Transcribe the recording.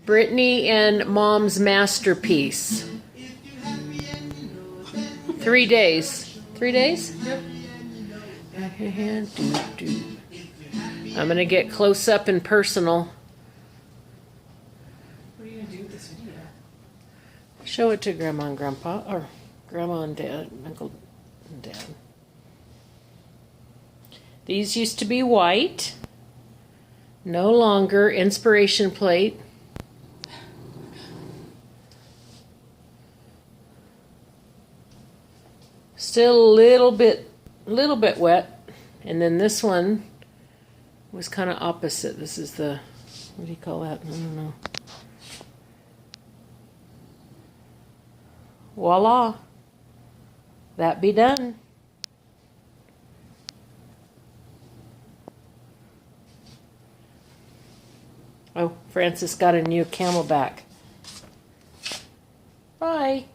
Brittany and Mom's masterpiece. 3 days. 3 days? Yep. I'm going to get close up and personal. What are you going to do with this video? Show it to Grandma and Grandpa, or Grandma and Dad, Uncle and Dad. These used to be white. No longer. Inspiration plate. Still a little bit wet. And then this one was kind of opposite. This is the, what do you call that? I don't know. Voila. That be done. Oh, Francis got a new Camelback. Bye.